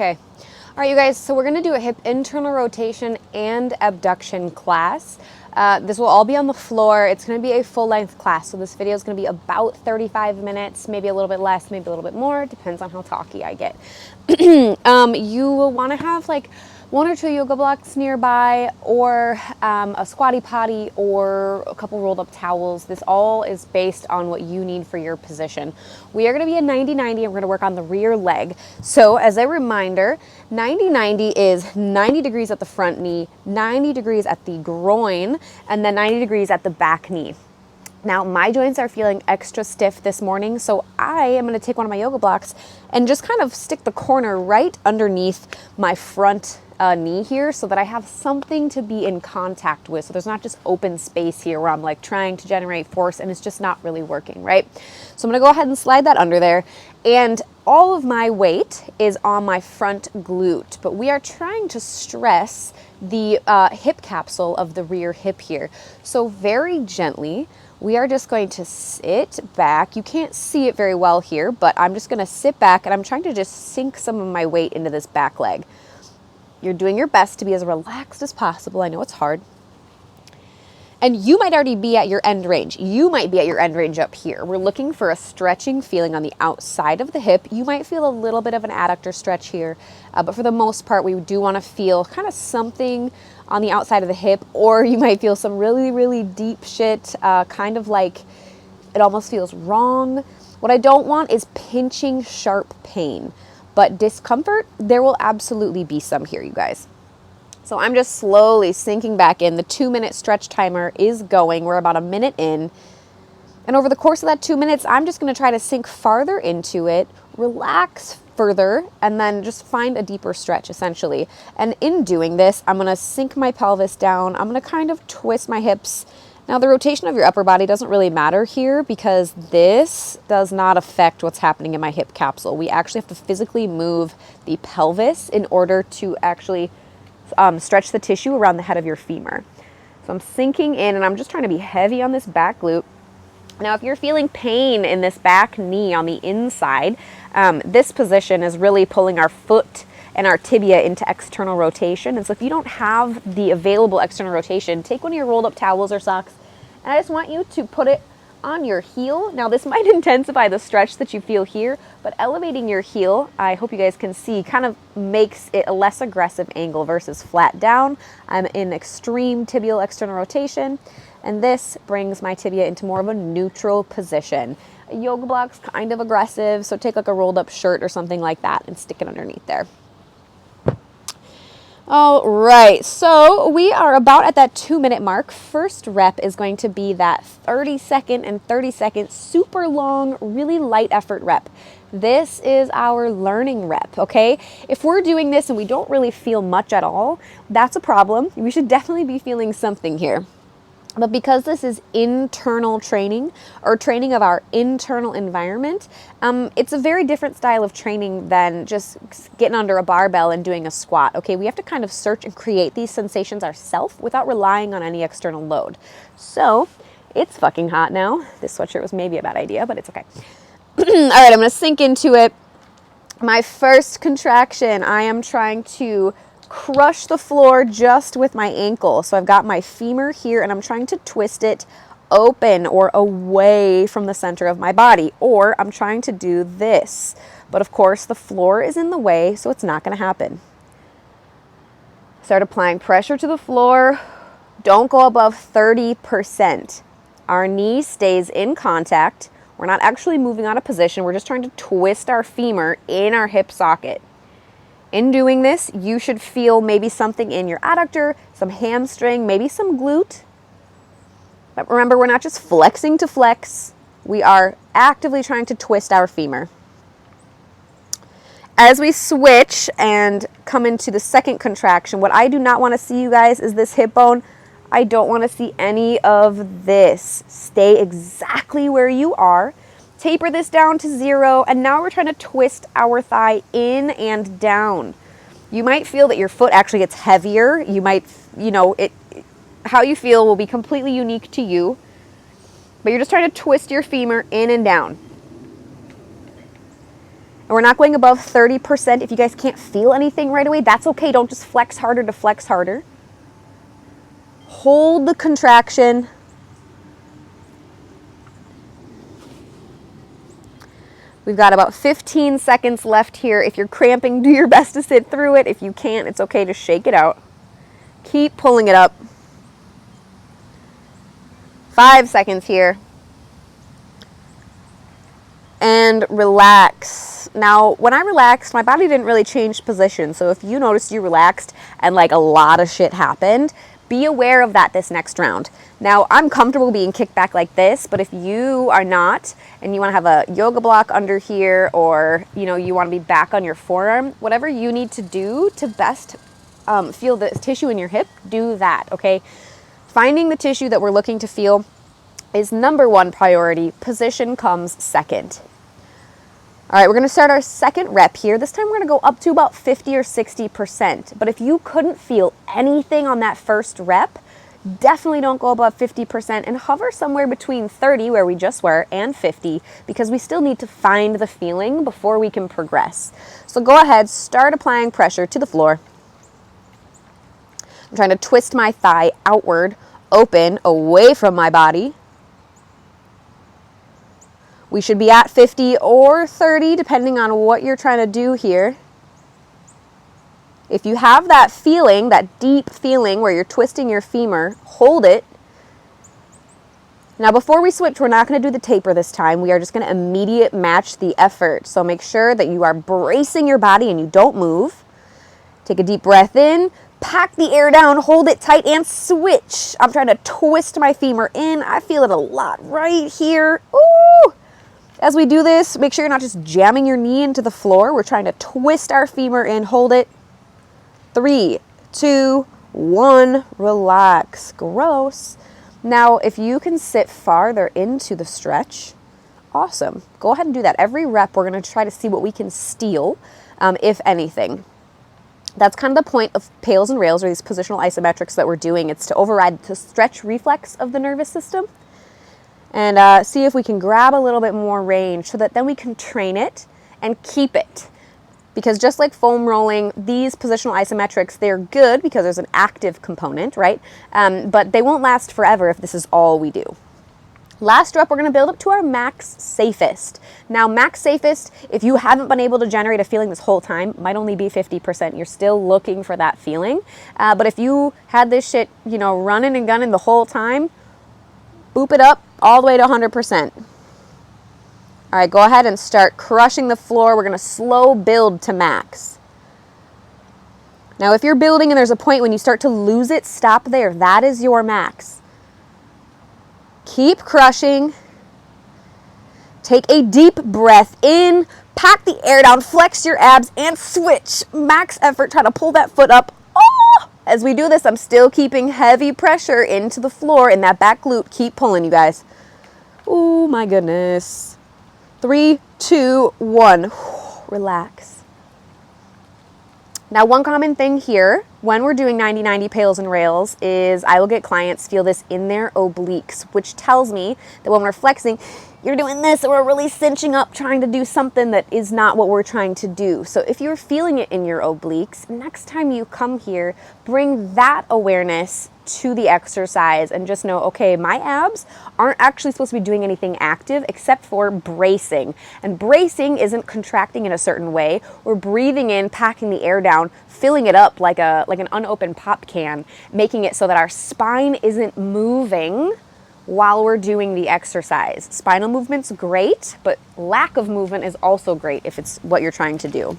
Okay. All right, you guys, so we're gonna do a hip internal rotation and abduction class. This will all be on the floor. It's gonna be a full-length class, so this video is gonna be about 35 minutes, maybe a little bit less, maybe a little bit more, depends on how talky I get. You will wanna have like 1 or 2 yoga blocks nearby, or a squatty potty, or a couple rolled up towels. This all is based on what you need for your position. We are gonna be a 90-90 and we're gonna work on the rear leg. So as a reminder, 90-90 is 90 degrees at the front knee, 90 degrees at the groin, and then 90 degrees at the back knee. Now, my joints are feeling extra stiff this morning, so I am going to take one of my yoga blocks and just kind of stick the corner right underneath my front knee here so that I have something to be in contact with. So there's not just open space here where I'm like trying to generate force and it's just not really working, right? So I'm going to go ahead and slide that under there, and all of my weight is on my front glute, but we are trying to stress the hip capsule of the rear hip here. So very gently, we are just going to sit back. You can't see it very well here, but I'm just gonna sit back and I'm trying to just sink some of my weight into this back leg. You're doing your best to be as relaxed as possible. I know it's hard. And you might already be at your end range. You might be at your end range up here. We're looking for a stretching feeling on the outside of the hip. You might feel a little bit of an adductor stretch here, but for the most part, we do want to feel kind of something on the outside of the hip, or you might feel some really, really deep shit, kind of like it almost feels wrong. What I don't want is pinching sharp pain, but discomfort, there will absolutely be some here, you guys. So I'm just slowly sinking back in. The 2-minute stretch timer is going. We're about a minute in. And over the course of that 2 minutes, I'm just going to try to sink farther into it, relax further, and then just find a deeper stretch, essentially. And in doing this, I'm going to sink my pelvis down. I'm going to kind of twist my hips. Now, the rotation of your upper body doesn't really matter here because this does not affect what's happening in my hip capsule. We actually have to physically move the pelvis in order to actually stretch the tissue around the head of your femur. So I'm sinking in and I'm just trying to be heavy on this back glute. Now, if you're feeling pain in this back knee on the inside, this position is really pulling our foot and our tibia into external rotation. And so if you don't have the available external rotation, take one of your rolled up towels or socks, and I just want you to put it on your heel. Now, this might intensify the stretch that you feel here, but elevating your heel, I hope you guys can see, kind of makes it a less aggressive angle versus flat down. I'm in extreme tibial external rotation, and this brings my tibia into more of a neutral position. A yoga block's kind of aggressive, so take like a rolled up shirt or something like that and stick it underneath there. All right, so we are about at that 2-minute mark. First rep is going to be that 30-second and 30-second super long, really light effort rep. This is our learning rep, okay? If we're doing this and we don't really feel much at all, that's a problem. We should definitely be feeling something here. But because this is internal training, or training of our internal environment, it's a very different style of training than just getting under a barbell and doing a squat, okay? We have to kind of search and create these sensations ourselves without relying on any external load. So, it's fucking hot now. This sweatshirt was maybe a bad idea, but it's okay. All right, I'm gonna sink into it. My first contraction, I am trying to crush the floor just with my ankle. So I've got my femur here and I'm trying to twist it open or away from the center of my body, or I'm trying to do this. But of course the floor is in the way, so it's not going to happen. Start applying pressure to the floor. Don't go above 30%. Our knee stays in contact. We're not actually moving out of position. We're just trying to twist our femur in our hip socket. In doing this, you should feel maybe something in your adductor, some hamstring, maybe some glute. But remember, we're not just flexing to flex. We are actively trying to twist our femur. As we switch and come into the second contraction, what I do not want to see, you guys, is this hip bone. I don't want to see any of this. Stay exactly where you are. Taper this down to 0, and now we're trying to twist our thigh in and down. You might feel that your foot actually gets heavier. You might, how you feel will be completely unique to you, but you're just trying to twist your femur in and down. we're not going above 30%. If you guys can't feel anything right away, that's okay. Don't just flex harder to flex harder. Hold the contraction. We've got about 15 seconds left here. If you're cramping, do your best to sit through it. If you can't, it's okay to shake it out. Keep pulling it up. 5 seconds here. And relax. Now, when I relaxed, my body didn't really change position. So if you noticed you relaxed and like a lot of shit happened, be aware of that this next round. Now, I'm comfortable being kicked back like this, but if you are not, and you want to have a yoga block under here, or you know, you want to be back on your forearm, whatever you need to do to best feel the tissue in your hip, do that, okay? Finding the tissue that we're looking to feel is number one priority. Position comes second. All right, we're gonna start our second rep here. This time we're gonna go up to about 50 or 60%. But if you couldn't feel anything on that first rep, definitely don't go above 50% and hover somewhere between 30, where we just were, and 50, because we still need to find the feeling before we can progress. So go ahead, start applying pressure to the floor. I'm trying to twist my thigh outward, open, away from my body. We should be at 50 or 30, depending on what you're trying to do here. If you have that feeling, that deep feeling where you're twisting your femur, hold it. Now, before we switch, we're not going to do the taper this time. We are just going to immediate match the effort. So make sure that you are bracing your body and you don't move. Take a deep breath in, pack the air down, hold it tight, and switch. I'm trying to twist my femur in. I feel it a lot right here. Ooh! As we do this, make sure you're not just jamming your knee into the floor. We're trying to twist our femur in, hold it. 3, 2, 1, relax. Gross. Now, if you can sit farther into the stretch, awesome. Go ahead and do that. Every rep, we're going to try to see what we can steal, if anything. That's kind of the point of Pails and Rails, or these positional isometrics that we're doing. It's to override the stretch reflex of the nervous system. And see if we can grab a little bit more range so that then we can train it and keep it. Because just like foam rolling, these positional isometrics, they're good because there's an active component, right? But they won't last forever if this is all we do. Last rep, we're going to build up to our max safest. Now, max safest, if you haven't been able to generate a feeling this whole time, might only be 50%. You're still looking for that feeling. But if you had this shit, you know, running and gunning the whole time, boop it up all the way to 100%. All right, go ahead and start crushing the floor. We're going to slow build to max. Now, if you're building and there's a point when you start to lose it, stop there. That is your max. Keep crushing. Take a deep breath in, pack the air down, flex your abs, and switch. Max effort, try to pull that foot up. As we do this, I'm still keeping heavy pressure into the floor in that back glute. Keep pulling, you guys. Oh my goodness. 3, 2, 1. Relax. Now, one common thing here when we're doing 90-90 Pails and Rails is I will get clients feel this in their obliques, which tells me that when we're flexing, you're doing this and we're really cinching up trying to do something that is not what we're trying to do. So if you're feeling it in your obliques, next time you come here, bring that awareness to the exercise and just know, okay, my abs aren't actually supposed to be doing anything active except for bracing. And bracing isn't contracting in a certain way. We're breathing in, packing the air down, filling it up like an unopened pop can, making it so that our spine isn't moving while we're doing the exercise. Spinal movement's great, but lack of movement is also great if it's what you're trying to do. All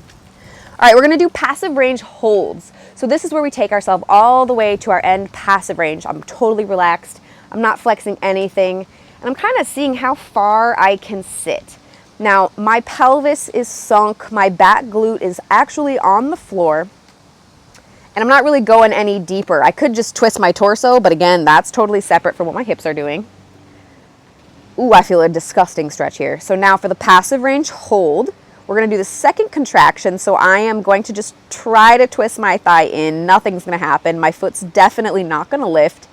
right, we're gonna do passive range holds. So this is where we take ourselves all the way to our end passive range. I'm totally relaxed. I'm not flexing anything. And I'm kind of seeing how far I can sit. Now, my pelvis is sunk. My back glute is actually on the floor. And I'm not really going any deeper. I could just twist my torso, but again, that's totally separate from what my hips are doing. Ooh, I feel a disgusting stretch here. So now for the passive range hold, we're gonna do the second contraction. So I am going to just try to twist my thigh in. Nothing's gonna happen. My foot's definitely not gonna lift.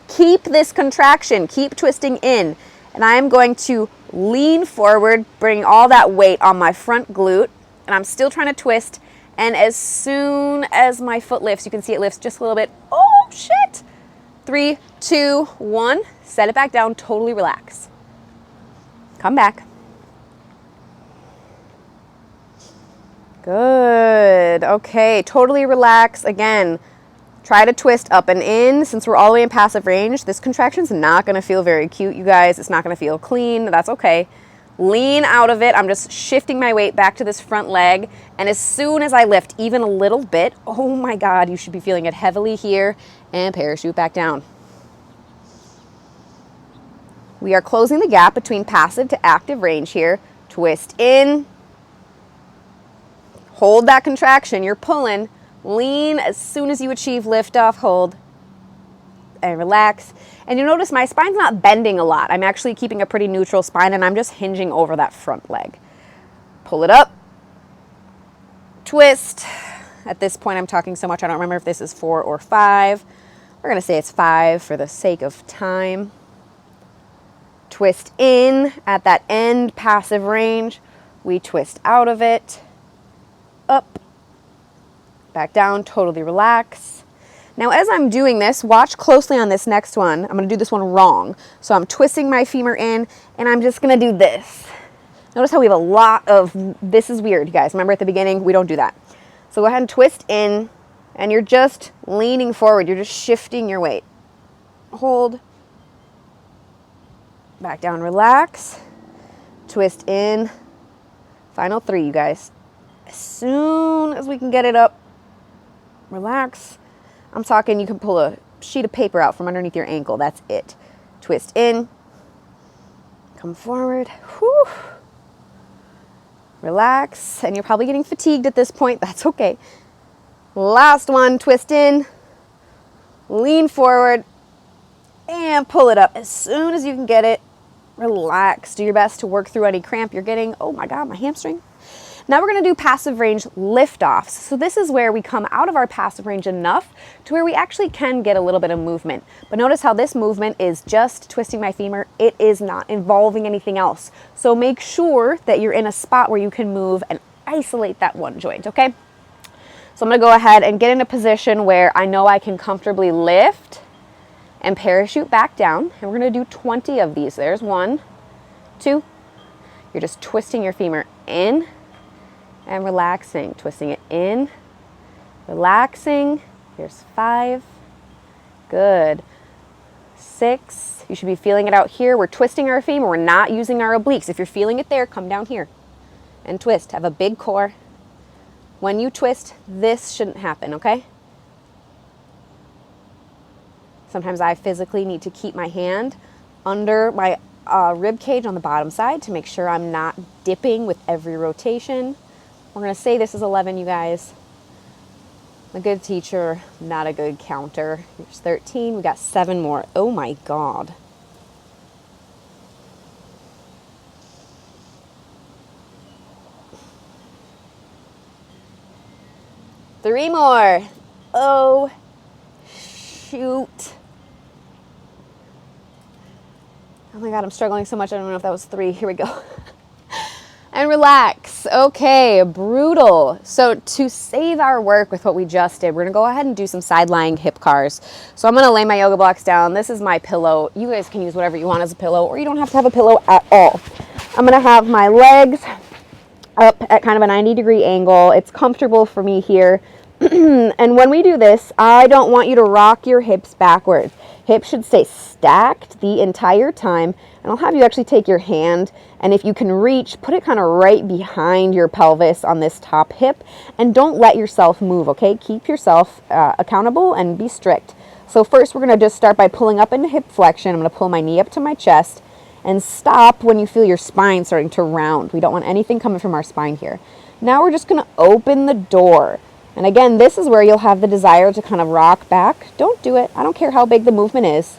Keep this contraction, keep twisting in. And I am going to lean forward, bring all that weight on my front glute. and I'm still trying to twist. And as soon as my foot lifts, you can see it lifts just a little bit. Oh, shit. 3, 2, 1. Set it back down. Totally relax. Come back. Good. Okay, totally relax. Again, try to twist up and in. Since we're all the way in passive range, this contraction's not going to feel very cute, you guys. It's not going to feel clean. That's okay. Lean out of it. I'm just shifting my weight back to this front leg. And as soon as I lift even a little bit, oh my God, you should be feeling it heavily here, and parachute back down. We are closing the gap between passive to active range here. Twist in. Hold that contraction. You're pulling. Lean as soon as you achieve liftoff. Hold. And relax. And you'll notice my spine's not bending a lot. I'm actually keeping a pretty neutral spine, and I'm just hinging over that front leg. Pull it up. Twist. At this point, I'm talking so much, I don't remember if this is 4 or 5. We're going to say it's 5 for the sake of time. Twist in at that end passive range. We twist out of it. Up. Back down. Totally relax. Now, as I'm doing this, watch closely on this next one. I'm going to do this one wrong. So I'm twisting my femur in, and I'm just going to do this. Notice how we have a lot of, this is weird, you guys. Remember at the beginning, we don't do that. So go ahead and twist in, and you're just leaning forward. You're just shifting your weight. Hold. Back down, relax. Twist in. Final 3, you guys. As soon as we can get it up, relax. I'm talking, you can pull a sheet of paper out from underneath your ankle. That's it. Twist in. Come forward. Whew. Relax. And you're probably getting fatigued at this point. That's okay. Last one. Twist in. Lean forward. And pull it up. As soon as you can get it, relax. Do your best to work through any cramp you're getting. Oh my God, my hamstring. Now we're going to do passive range liftoffs. So this is where we come out of our passive range enough to where we actually can get a little bit of movement. But notice how this movement is just twisting my femur. It is not involving anything else. So make sure that you're in a spot where you can move and isolate that one joint, okay? So I'm going to go ahead and get in a position where I know I can comfortably lift and parachute back down. And we're going to do 20 of these. There's 1, 2. You're just twisting your femur in and relaxing, twisting it in, relaxing. Here's 5. Good. 6. You should be feeling it out here. We're twisting our femur. We're not using our obliques. If you're feeling it there, come down here and twist. Have a big core. When you twist, this shouldn't happen, okay? Sometimes I physically need to keep my hand under my rib cage on the bottom side to make sure I'm not dipping with every rotation. We're going to say this is 11, you guys. A good teacher, not a good counter. Here's 13. We got 7 more. Oh my God. Three more. Oh, shoot. Oh my God, I'm struggling so much. I don't know if that was 3. Here we go. And relax. Okay, brutal. So to save our work with what we just did, we're gonna go ahead and do some side lying hip cars. So I'm gonna lay my yoga blocks down. This is my pillow. You guys can use whatever you want as a pillow, or you don't have to have a pillow at all. I'm gonna have my legs up at kind of a 90-degree angle. It's comfortable for me here. And when we do this, I don't want you to rock your hips backwards. Hips should stay stacked the entire time. And I'll have you actually take your hand, and if you can reach, put it kind of right behind your pelvis on this top hip, and don't let yourself move, okay? Keep yourself accountable and be strict. So first we're going to just start by pulling up into hip flexion. I'm going to pull my knee up to my chest and stop when you feel your spine starting to round. We don't want anything coming from our spine here. Now we're just going to open the door. And again, this is where you'll have the desire to kind of rock back. Don't do it. I don't care how big the movement is.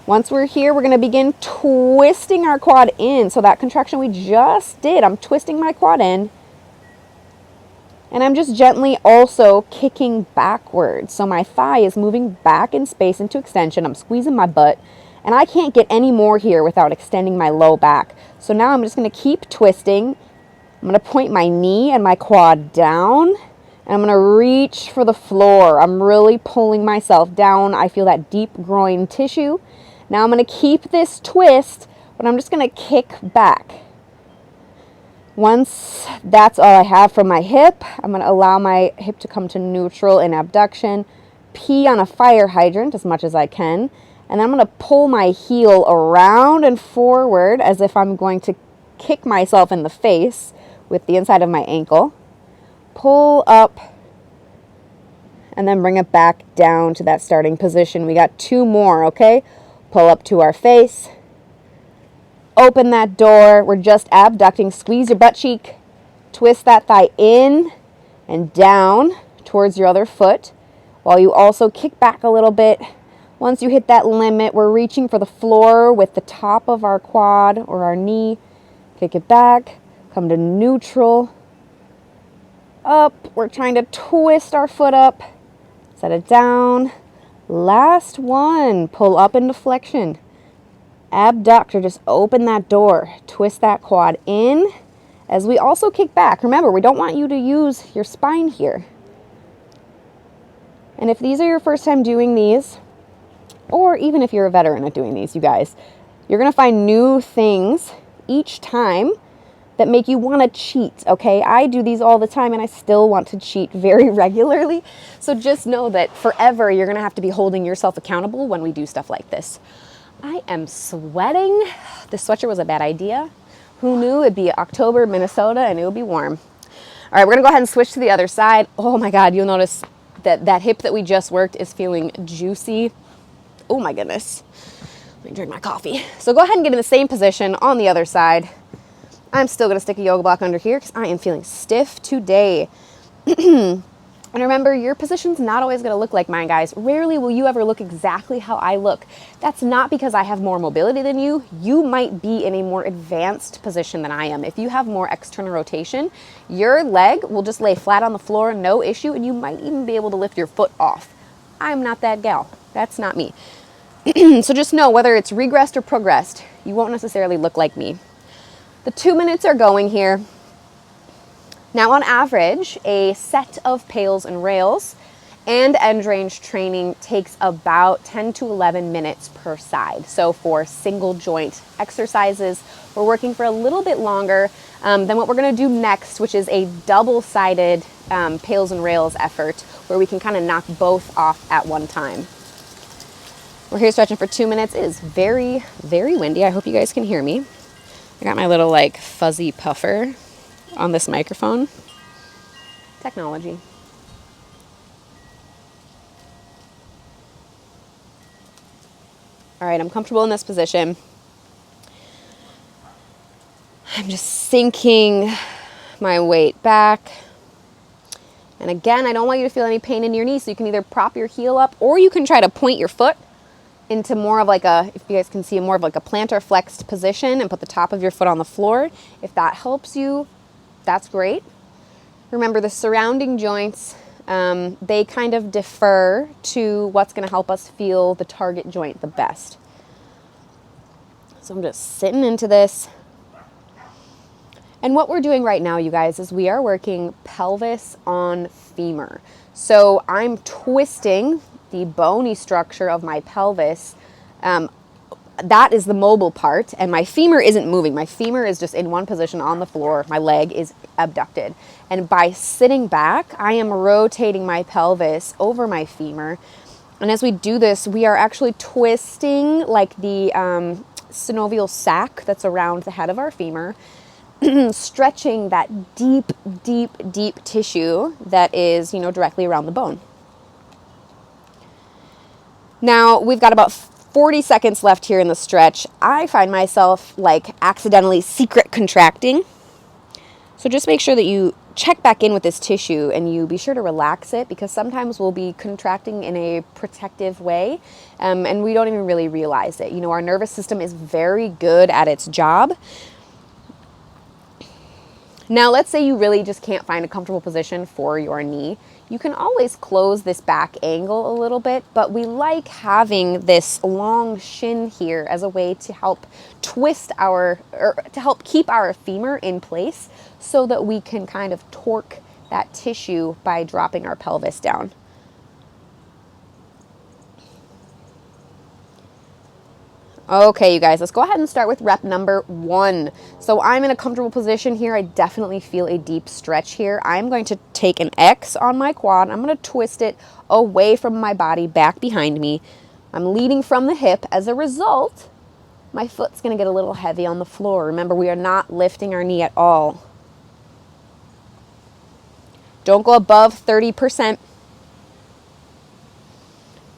Once we're here, we're going to begin twisting our quad in. So that contraction we just did, I'm twisting my quad in. And I'm just gently also kicking backwards. So my thigh is moving back in space into extension. I'm squeezing my butt. And I can't get any more here without extending my low back. So now I'm just going to keep twisting. I'm gonna point my knee and my quad down, and I'm gonna reach for the floor. I'm really pulling myself down. I feel that deep groin tissue. Now I'm gonna keep this twist, but I'm just gonna kick back. Once that's all I have from my hip, I'm gonna allow my hip to come to neutral in abduction, pee on a fire hydrant as much as I can, and then I'm gonna pull my heel around and forward as if I'm going to kick myself in the face with the inside of my ankle. Pull up and then bring it back down to that starting position. We got 2 more, okay? Pull up to our face. Open that door. We're just abducting. Squeeze your butt cheek. Twist that thigh in and down towards your other foot while you also kick back a little bit. Once you hit that limit, we're reaching for the floor with the top of our quad or our knee. Kick it back. Come to neutral. Up. We're trying to twist our foot up. Set it down. Last one. Pull up into flexion. Abduct or just open that door. Twist that quad in as we also kick back. Remember, we don't want you to use your spine here. And if these are your first time doing these, or even if you're a veteran at doing these, you guys, you're going to find new things each time that make you want to cheat, okay? I do these all the time and I still want to cheat very regularly. So just know that forever you're going to have to be holding yourself accountable when we do stuff like this. I am sweating. This sweatshirt was a bad idea. Who knew it'd be October, Minnesota, and it would be warm. All right, we're gonna go ahead and switch to the other side. Oh my God, you'll notice that that hip that we just worked is feeling juicy. Oh my goodness. Let me drink my coffee. So go ahead and get in the same position on the other side. I'm still gonna stick a yoga block under here because I am feeling stiff today. And remember, your position's not always going to look like mine, guys. Rarely will you ever look exactly how I look. That's not because I have more mobility than you. You might be in a more advanced position than I am. If you have more external rotation, your leg will just lay flat on the floor, no issue, and you might even be able to lift your foot off. I'm not that gal. That's not me. So just know, whether it's regressed or progressed, you won't necessarily look like me. The 2 minutes are going here. Now, on average, a set of pails and rails and end range training takes about 10 to 11 minutes per side. So for single joint exercises, we're working for a little bit longer than what we're gonna do next, which is a double-sided pails and rails effort where we can kind of knock both off at one time. We're here stretching for 2 minutes. It is very, very windy. I hope you guys can hear me. I got my little like fuzzy puffer on this microphone. Technology. All right, I'm comfortable in this position. I'm just sinking my weight back. And again, I don't want you to feel any pain in your knee, so you can either prop your heel up or you can try to point your foot into more of like a, if you guys can see, more of like a plantar flexed position and put the top of your foot on the floor. If that helps you, that's great. Remember, the surrounding joints, they kind of defer to what's going to help us feel the target joint the best. So I'm just sitting into this. And what we're doing right now, you guys, is we are working pelvis on femur. So I'm twisting the bony structure of my pelvis. That is the mobile part, and my femur isn't moving. My femur is just in one position on the floor. My leg is abducted. And by sitting back, I am rotating my pelvis over my femur. And as we do this, we are actually twisting like the synovial sac that's around the head of our femur, stretching that deep, deep, deep tissue that is, directly around the bone. Now, we've got about 40 seconds left here in the stretch. I find myself like accidentally secret contracting. So just make sure that you check back in with this tissue and you be sure to relax it, because sometimes we'll be contracting in a protective way and we don't even really realize it. Our nervous system is very good at its job. Now, let's say you really just can't find a comfortable position for your knee. You can always close this back angle a little bit, but we like having this long shin here as a way to help twist or to help keep our femur in place so that we can kind of torque that tissue by dropping our pelvis down. Okay, you guys, let's go ahead and start with rep number 1. So I'm in a comfortable position here. I definitely feel a deep stretch here. I'm going to take an X on my quad. I'm going to twist it away from my body, back behind me. I'm leading from the hip. As a result, my foot's going to get a little heavy on the floor. Remember, we are not lifting our knee at all. Don't go above 30%.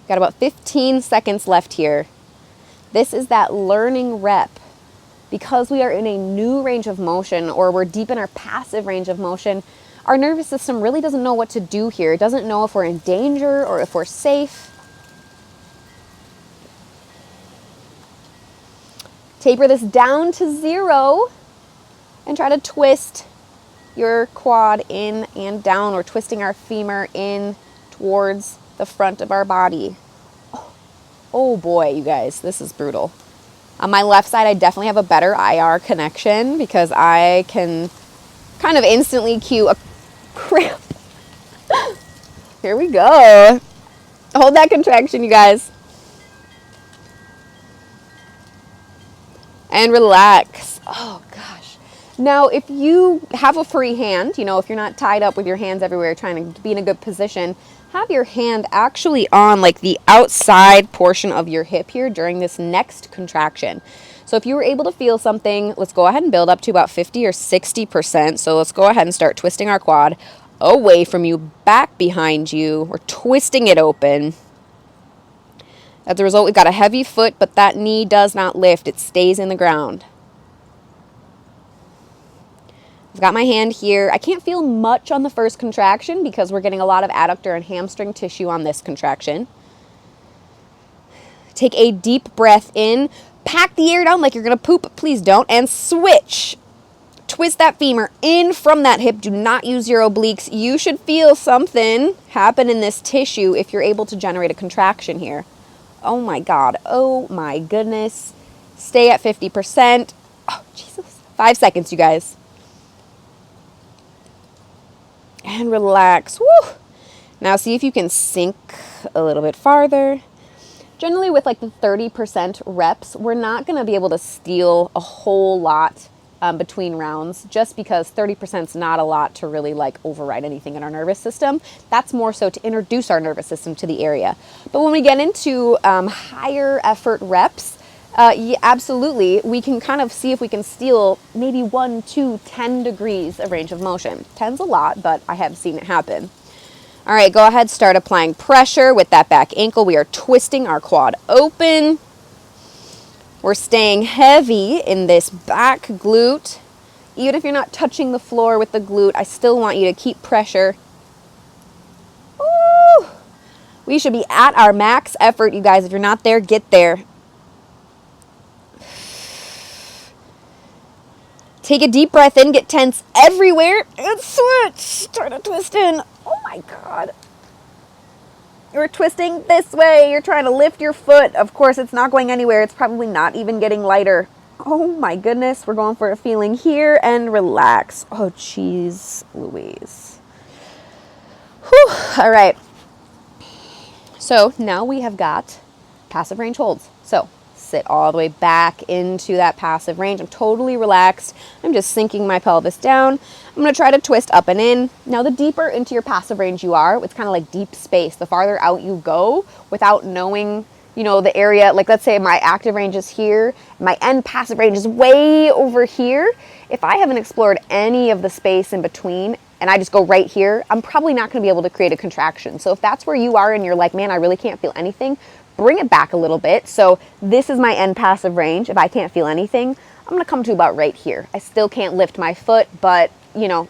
Got about 15 seconds left here. This is that learning rep. Because we are in a new range of motion, or we're deep in our passive range of motion, our nervous system really doesn't know what to do here. It doesn't know if we're in danger or if we're safe. Taper this down to 0 and try to twist your quad in and down. We're twisting our femur in towards the front of our body. Oh boy, you guys, this is brutal. On my left side, I definitely have a better IR connection because I can kind of instantly cue a cramp. Here we go. Hold that contraction, you guys. And relax. Oh gosh. Now, if you have a free hand, if you're not tied up with your hands everywhere trying to be in a good position, have your hand actually on like the outside portion of your hip here during this next contraction. So if you were able to feel something, let's go ahead and build up to about 50 or 60%. So let's go ahead and start twisting our quad away from you, back behind you. We're twisting it open. As a result, we've got a heavy foot, but that knee does not lift. It stays in the ground. I've got my hand here. I can't feel much on the first contraction because we're getting a lot of adductor and hamstring tissue on this contraction. Take a deep breath in. Pack the air down like you're going to poop. Please don't. And switch. Twist that femur in from that hip. Do not use your obliques. You should feel something happen in this tissue if you're able to generate a contraction here. Oh my God. Oh my goodness. Stay at 50%. Oh, Jesus. 5 seconds, you guys. And relax. Woo! Now see if you can sink a little bit farther. Generally with like the 30% reps, we're not going to be able to steal a whole lot between rounds just because 30% is not a lot to really like override anything in our nervous system. That's more so to introduce our nervous system to the area. But when we get into higher effort reps, yeah, absolutely, we can kind of see if we can steal maybe 1, 2, 10 degrees of range of motion. 10's a lot, but I have seen it happen. All right, go ahead, start applying pressure with that back ankle. We are twisting our quad open. We're staying heavy in this back glute. Even if you're not touching the floor with the glute, I still want you to keep pressure. Woo! We should be at our max effort, you guys. If you're not there, get there. Take a deep breath in, get tense everywhere, and switch. Start to twist in. Oh my God. You're twisting this way. You're trying to lift your foot. Of course, it's not going anywhere. It's probably not even getting lighter. Oh my goodness. We're going for a feeling here and relax. Oh, geez, Louise. Whew. All right. So now we have got passive range holds. So sit all the way back into that passive range. I'm totally relaxed. I'm just sinking my pelvis down. I'm going to try to twist up and in. Now, the deeper into your passive range you are, it's kind of like deep space. The farther out you go without knowing, the area, like let's say my active range is here, my end passive range is way over here. If I haven't explored any of the space in between and I just go right here, I'm probably not going to be able to create a contraction. So if that's where you are and you're like, man, I really can't feel anything, bring it back a little bit. So this is my end passive range. If I can't feel anything, I'm going to come to about right here. I still can't lift my foot, but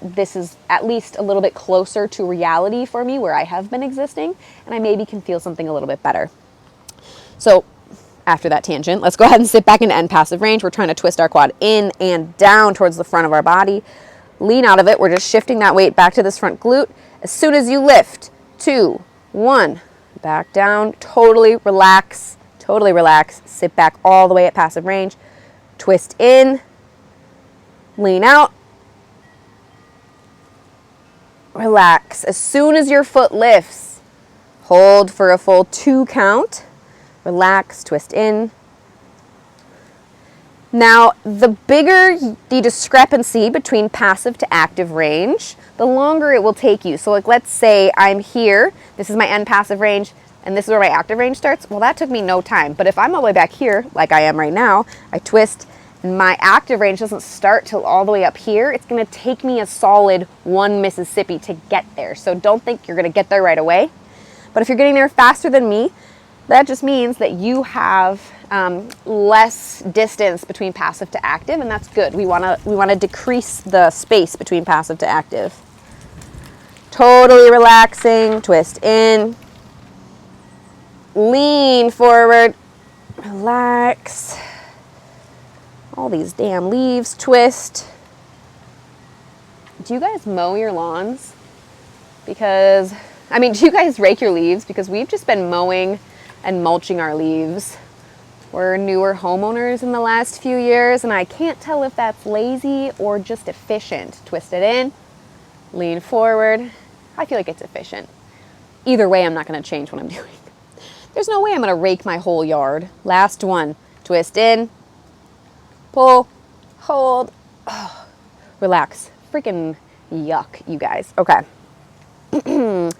this is at least a little bit closer to reality for me where I have been existing, and I maybe can feel something a little bit better. So after that tangent, let's go ahead and sit back into end passive range. We're trying to twist our quad in and down towards the front of our body. Lean out of it. We're just shifting that weight back to this front glute. As soon as you lift, 2, 1, back down, totally relax, sit back all the way at passive range, twist in, lean out, relax. As soon as your foot lifts, hold for a full 2 count, relax, twist in. Now, the bigger the discrepancy between passive to active range, the longer it will take you. So like, let's say I'm here, this is my end passive range, and this is where my active range starts. Well, that took me no time. But if I'm all the way back here, like I am right now, I twist, and my active range doesn't start till all the way up here, it's gonna take me a solid 1 Mississippi to get there. So don't think you're gonna get there right away. But if you're getting there faster than me, that just means that you have less distance between passive to active, and that's good. We wanna decrease the space between passive to active. Totally relaxing, twist in, lean forward, relax. All these damn leaves, twist. Do you guys mow your lawns? Because, I mean, do you guys rake your leaves? Because we've just been mowing and mulching our leaves. We're newer homeowners in the last few years, and I can't tell if that's lazy or just efficient. Twist it in, lean forward. I feel like it's efficient. Either way, I'm not gonna change what I'm doing. There's no way I'm gonna rake my whole yard. Last one, twist in, pull, hold, oh, relax. Freaking yuck, you guys. Okay. Now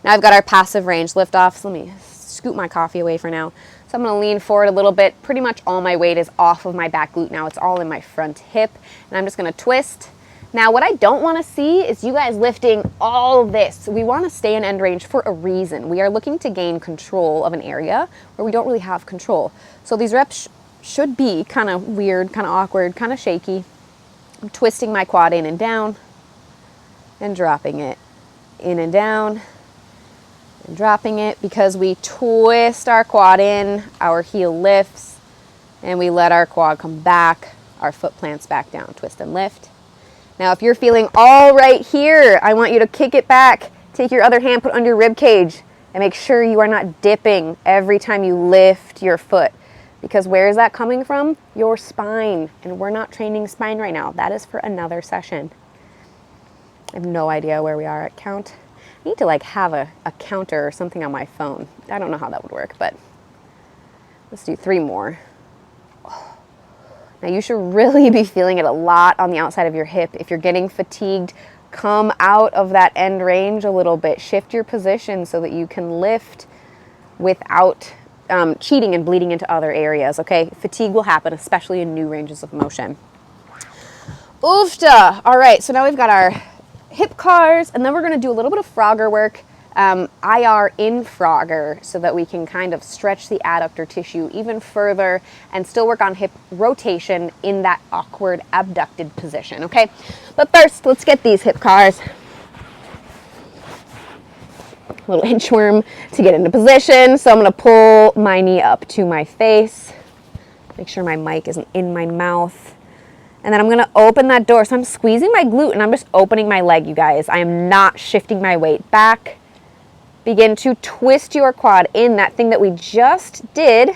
I've got our passive range lift-offs. Let me scoot my coffee away for now. So I'm gonna lean forward a little bit. Pretty much all my weight is off of my back glute now. It's all in my front hip. And I'm just gonna twist. Now what I don't wanna see is you guys lifting all this. We wanna stay in end range for a reason. We are looking to gain control of an area where we don't really have control. So these reps should be kind of weird, kind of awkward, kind of shaky. I'm twisting my quad in and down and dropping it. In and down and dropping it, because we twist our quad in, our heel lifts, and we let our quad come back, our foot plants back down, twist and lift. Now, if you're feeling all right here, I want you to kick it back, take your other hand, put it under your rib cage, and make sure you are not dipping every time you lift your foot. Because where is that coming from? Your spine. And we're not training spine right now. That is for another session. I have no idea where we are at count. I need to like have a counter or something on my phone. I don't know how that would work, but let's do 3 more. Now you should really be feeling it a lot on the outside of your hip. If you're getting fatigued, come out of that end range a little bit. Shift your position so that you can lift without cheating and bleeding into other areas, okay? Fatigue will happen, especially in new ranges of motion. Oofta! All right, so now we've got our hip cars, and then we're gonna do a little bit of Frogger work, IR in Frogger, so that we can kind of stretch the adductor tissue even further and still work on hip rotation in that awkward abducted position, okay? But first, let's get these hip cars. A little inchworm to get into position. So I'm gonna pull my knee up to my face. Make sure my mic isn't in my mouth. And then I'm gonna open that door. So I'm squeezing my glute and I'm just opening my leg, you guys. I am not shifting my weight back. Begin to twist your quad in, that thing that we just did.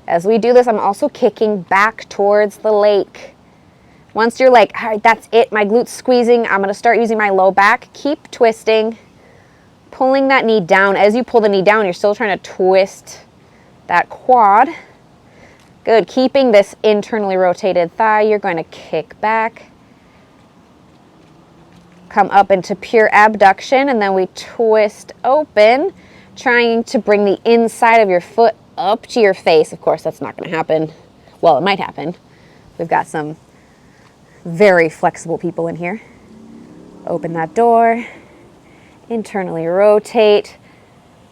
As we do this, I'm also kicking back towards the lake. Once you're like, all right, that's it, my glute's squeezing, I'm gonna start using my low back. Keep twisting, pulling that knee down. As you pull the knee down, you're still trying to twist that quad. Good, keeping this internally rotated thigh, you're going to kick back. Come up into pure abduction, and then we twist open, trying to bring the inside of your foot up to your face. Of course, that's not going to happen. Well, it might happen. We've got some very flexible people in here. Open that door, internally rotate.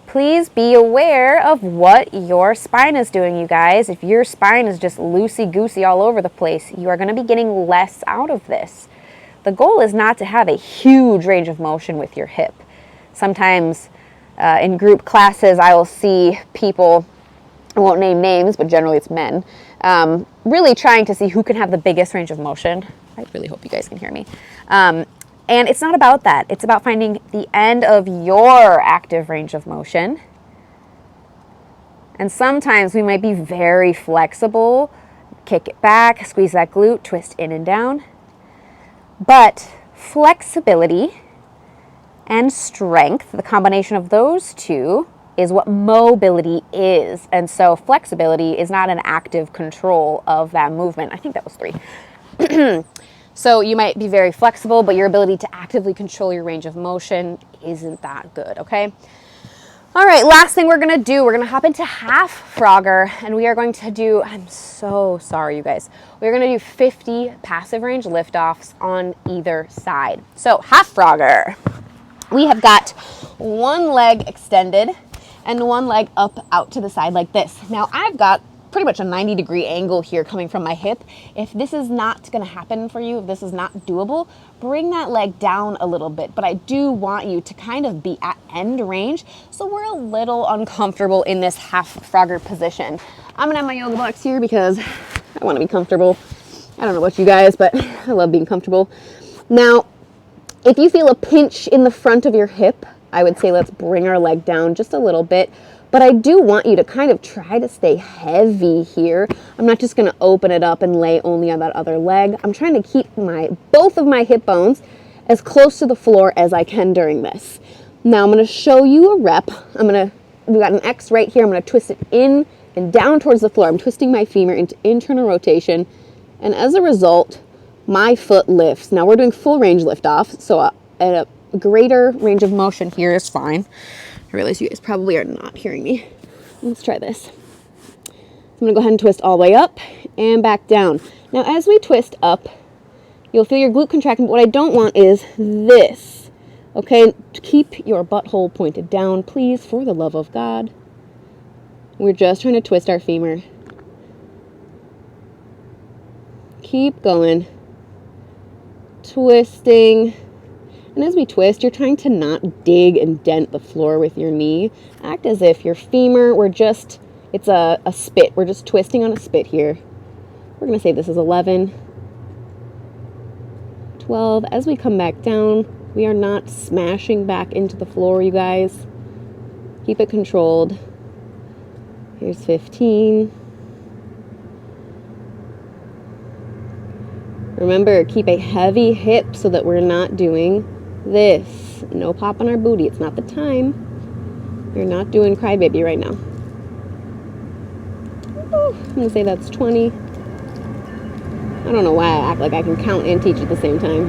Please be aware of what your spine is doing, you guys. If your spine is just loosey-goosey all over the place, you are going to be getting less out of this. The goal is not to have a huge range of motion with your hip. Sometimes in group classes, I will see people, I won't name names, but generally it's men, really trying to see who can have the biggest range of motion. I really hope you guys can hear me. And it's not about that. It's about finding the end of your active range of motion. And sometimes we might be very flexible, kick it back, squeeze that glute, twist in and down. But flexibility and strength, the combination of those two, is what mobility is. And so flexibility is not an active control of that movement. I think that was 3. So you might be very flexible, but your ability to actively control your range of motion isn't that good, okay? All right, last thing we're gonna do, we're gonna hop into half Frogger, and we are going to do, I'm so sorry, you guys. We're gonna do 50 passive range liftoffs on either side. So half Frogger. We have got one leg extended and one leg up out to the side like this. Now I've got pretty much a 90-degree angle here coming from my hip. If this is not gonna happen for you, if this is not doable, bring that leg down a little bit. But I do want you to kind of be at end range, so we're a little uncomfortable in this half Frogger position. I'm gonna have my yoga blocks here because I wanna be comfortable. I don't know about you guys, but I love being comfortable. Now, if you feel a pinch in the front of your hip, I would say let's bring our leg down just a little bit. But I do want you to kind of try to stay heavy here. I'm not just gonna open it up and lay only on that other leg. I'm trying to keep both of my hip bones as close to the floor as I can during this. Now I'm gonna show you a rep. We've got an X right here. I'm gonna twist it in and down towards the floor. I'm twisting my femur into internal rotation. And as a result, my foot lifts. Now we're doing full range lift off, so at a greater range of motion here is fine. I realize you guys probably are not hearing me. Let's try this. I'm gonna go ahead and twist all the way up and back down. Now as we twist up, you'll feel your glute contracting, but what I don't want is this. Okay, keep your butthole pointed down, please, for the love of God. We're just trying to twist our femur. Keep going. Twisting. And as we twist, you're trying to not dig and dent the floor with your knee. Act as if your femur, it's a spit. We're just twisting on a spit here. We're gonna say this is 11, 12. As we come back down, we are not smashing back into the floor, you guys. Keep it controlled. Here's 15. Remember, keep a heavy hip so that we're not doing this. No pop on our booty. It's not the time. You're not doing crybaby right now. Ooh, I'm going to say that's 20. I don't know why I act like I can count and teach at the same time.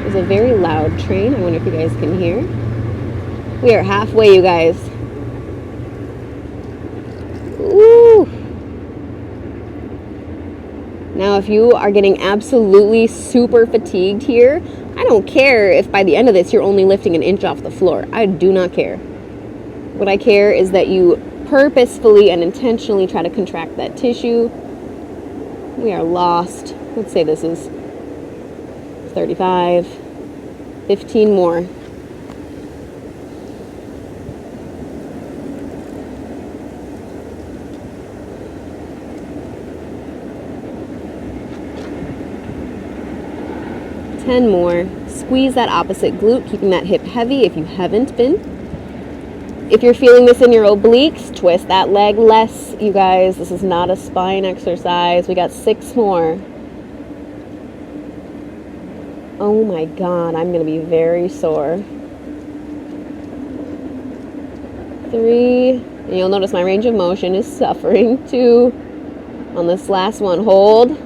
There's a very loud train. I wonder if you guys can hear. We are halfway, you guys. Ooh. Now, if you are getting absolutely super fatigued here, I don't care if by the end of this you're only lifting an inch off the floor. I do not care. What I care is that you purposefully and intentionally try to contract that tissue. We are lost. Let's say this is 35, 15 more. More. Squeeze that opposite glute, keeping that hip heavy if you haven't been. If you're feeling this in your obliques, twist that leg less, you guys. This is not a spine exercise. We got 6 more. Oh my God, I'm going to be very sore. 3. And you'll notice my range of motion is suffering. 2. On this last one, hold.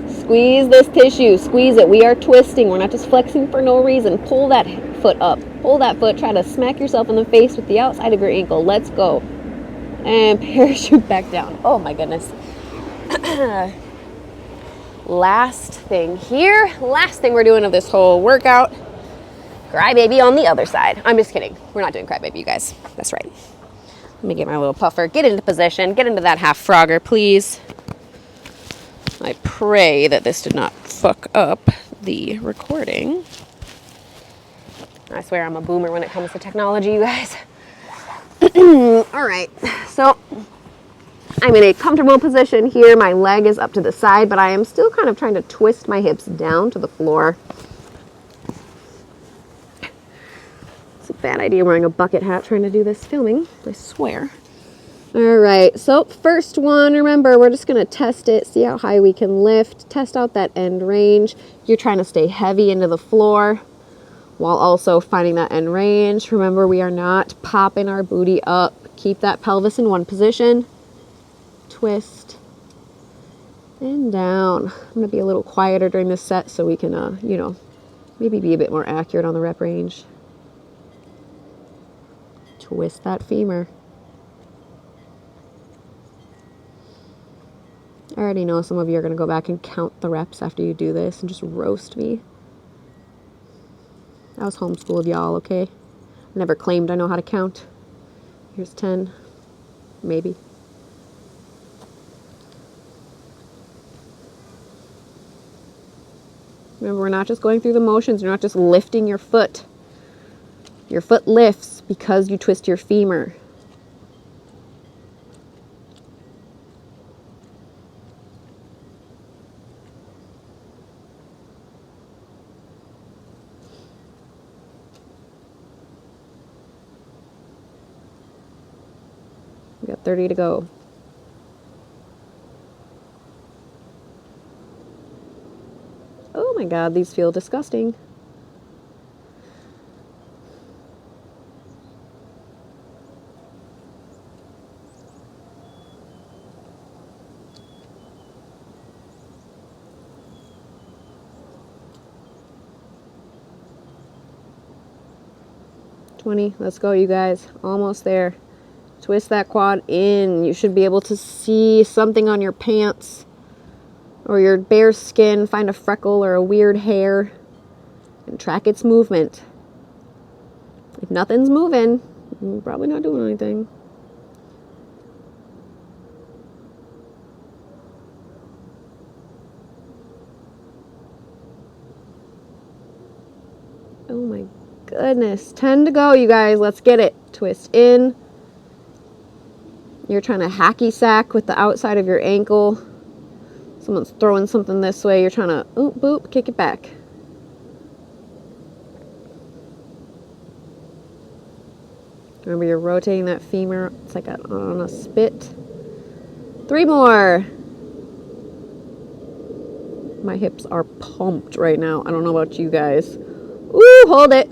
Squeeze this tissue. Squeeze it. We are twisting. We're not just flexing for no reason. Pull that foot up. Pull that foot. Try to smack yourself in the face with the outside of your ankle. Let's go. And parachute back down. Oh my goodness. Last thing here. Last thing we're doing of this whole workout. Crybaby on the other side. I'm just kidding. We're not doing crybaby, you guys. That's right. Let me get my little puffer. Get into position. Get into that half Frogger, please. I pray that this did not fuck up the recording. I swear I'm a boomer when it comes to technology, you guys. All right, so I'm in a comfortable position here. My leg is up to the side, but I am still kind of trying to twist my hips down to the floor. It's a bad idea wearing a bucket hat trying to do this filming, I swear. All right, so first one, remember, we're just gonna test it, see how high we can lift, test out that end range. You're trying to stay heavy into the floor while also finding that end range. Remember, we are not popping our booty up. Keep that pelvis in one position. Twist and down. I'm gonna be a little quieter during this set so we can, you know, maybe be a bit more accurate on the rep range. Twist that femur. I already know some of you are going to go back and count the reps after you do this and just roast me. I was homeschooled, y'all, okay? I never claimed I know how to count. Here's 10, maybe. Remember, we're not just going through the motions. You're not just lifting your foot. Your foot lifts because you twist your femur. We got 30 to go. Oh my God, these feel disgusting. Let's go, you guys. Almost there. Twist that quad in. You should be able to see something on your pants or your bare skin. Find a freckle or a weird hair and track its movement. If nothing's moving, you're probably not doing anything. Oh my goodness. 10 to go, you guys. Let's get it. Twist in. You're trying to hacky sack with the outside of your ankle. Someone's throwing something this way. You're trying to, oop, boop, kick it back. Remember, you're rotating that femur. It's like on a spit. 3 more. My hips are pumped right now. I don't know about you guys. Ooh, hold it.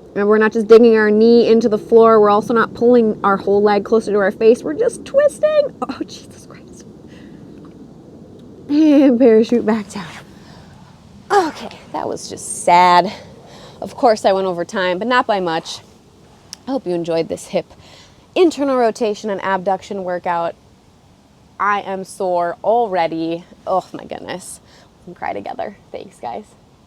Remember, we're not just digging our knee into the floor. We're also not pulling our whole leg closer to our face. We're just twisting. Oh, Jesus Christ. And parachute back down. Okay, that was just sad. Of course, I went over time, but not by much. I hope you enjoyed this hip internal rotation and abduction workout. I am sore already. Oh, my goodness. We can cry together. Thanks, guys.